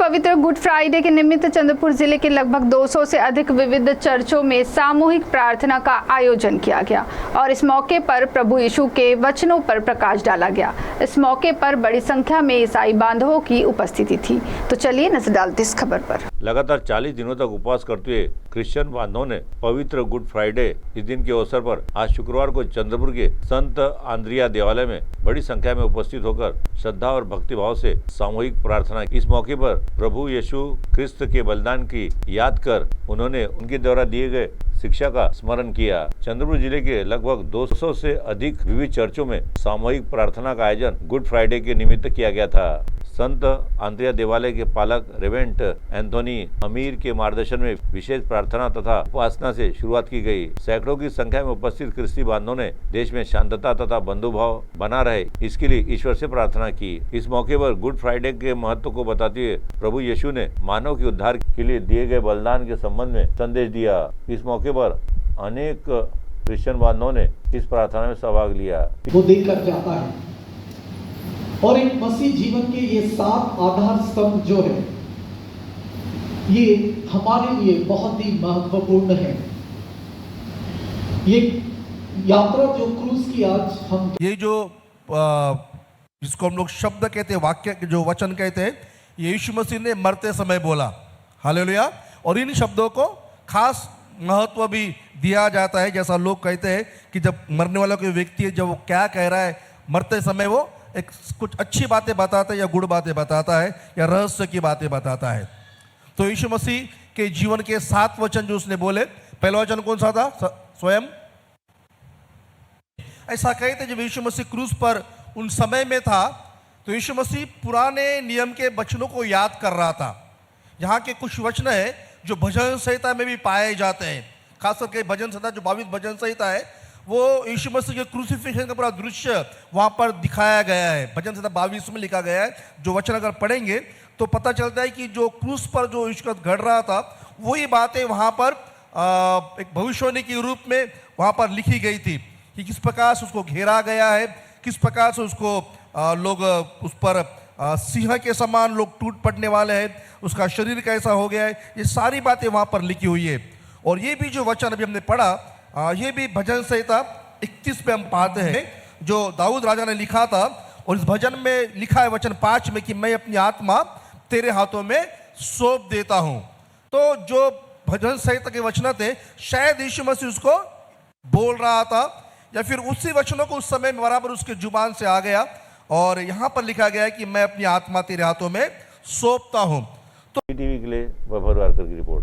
पवित्र good Friday के निमित्त चंद्रपुर जिले के लगभग 200 से अधिक विविध चर्चों में सामूहिक प्रार्थना का आयोजन किया गया और इस मौके पर प्रभु यीशु के वचनों पर प्रकाश डाला गया। इस मौके पर बड़ी संख्या में ईसाई बांधवों की उपस्थिति थी। तो चलिए नजर डालते इस खबर पर। लगातार 40 दिनों तक उपवास करते हुए क्रिश्चियन बांधवों ने पवित्र गुड फ्राइडे इस दिन के अवसर पर आज शुक्रवार को चंद्रपुर के संत आंद्रिया देवालय में बड़ी संख्या में उपस्थित होकर श्रद्धा और भक्ति भाव से सामूहिक प्रार्थना। इस मौके पर प्रभु यीशु क्रिस्त के बलिदान की याद कर उन्होंने उनके द्वारा दिए गए शिक्षा का स्मरण किया। चंद्रपुर जिले के लगभग 200 से अधिक विविध चर्चों में सामूहिक प्रार्थना का आयोजन गुड फ्राइडे के निमित्त किया गया था। संत आंद्रिया देवालय के पालक रेवेंट एंथोनी अमीर के मार्गदर्शन में विशेष प्रार्थना तथा उपासना से शुरुआत की गई। सैकड़ों की संख्या में उपस्थित क्रिस्ती बांधवों ने देश में शांतता तथा बंधुभाव बना रहे इसके लिए ईश्वर से प्रार्थना की। इस मौके पर गुड फ्राइडे के महत्व को बताते हुए प्रभु यीशु ने मानव के उद्धार के लिए दिए गए बलिदान के संबंध में संदेश दिया। इस मौके पर अनेक क्रिश्चियन बांधवों ने इस प्रार्थना में सहभाग लिया। वो देकर जाता है और एक मसीह जीवन के ये 7 आधार स्तंभ जो है ये हमारे लिए बहुत ही महत्वपूर्ण है। ये यात्रा जो क्रूज की आज हम ये जो जिसको हम लोग शब्द कहते हैं, वाक्य जो वचन कहते हैं, ये यीशु मसीह ने मरते समय बोला। हालेलुया। और इन शब्दों को खास महत्व भी दिया जाता है। जैसा लोग कहते हैं कि जब मरने वाला कोई व्यक्ति है, जब वो क्या कह रहा है मरते समय, वो एक कुछ अच्छी बातें बताता है या गुड़ बातें बताता है या रहस्य की बातें बताता है। तो यीशु मसीह के जीवन के 7 वचन जो उसने बोले, पहला वचन कौन सा था? स्वयं। ऐसा कहते जब यीशु मसीह क्रूस पर उन समय में था तो यीशु मसीह पुराने नियम के वचनों को याद कर रहा था। यहाँ के कुछ वचन है जो भजन संहिता में भी पाए जाते हैं। खास करके भजन संहिता जो 22 भजन संहिता है, वो यीशु मसीह के क्रूसिफिक्शन का पूरा दृश्य वहाँ पर दिखाया गया है। भजन संहिता 22 में लिखा गया है। जो वचन अगर पढ़ेंगे तो पता चलता है कि जो क्रूस पर जो यीशु का घट रहा था वही बातें वहाँ पर एक भविष्यवाणी के रूप में वहाँ पर लिखी गई थी कि किस प्रकार से उसको घेरा गया है, किस प्रकार से उसको लोग उस पर सिंह के समान लोग टूट पड़ने वाले हैं, उसका शरीर कैसा हो गया है, ये सारी बातें वहाँ पर लिखी हुई है। और ये भी जो वचन अभी हमने पढ़ा, ये भी भजन संहिता 31 पे हम पाते हैं जो दाऊद राजा ने लिखा था। और इस भजन में लिखा है वचन 5 में कि मैं अपनी आत्मा तेरे हाथों में सौंप देता हूं। तो जो भजन संहिता के वचन थे, शायद यीशु मसीह उसको बोल रहा था या फिर उसी वचनों को उस समय में बराबर उसके जुबान से आ गया। और यहाँ पर लिखा गया है कि मैं अपनी आत्मा तेरे हाथों में सौंपता हूं। तो टीवी के लिए वैभव वारकर की रिपोर्ट।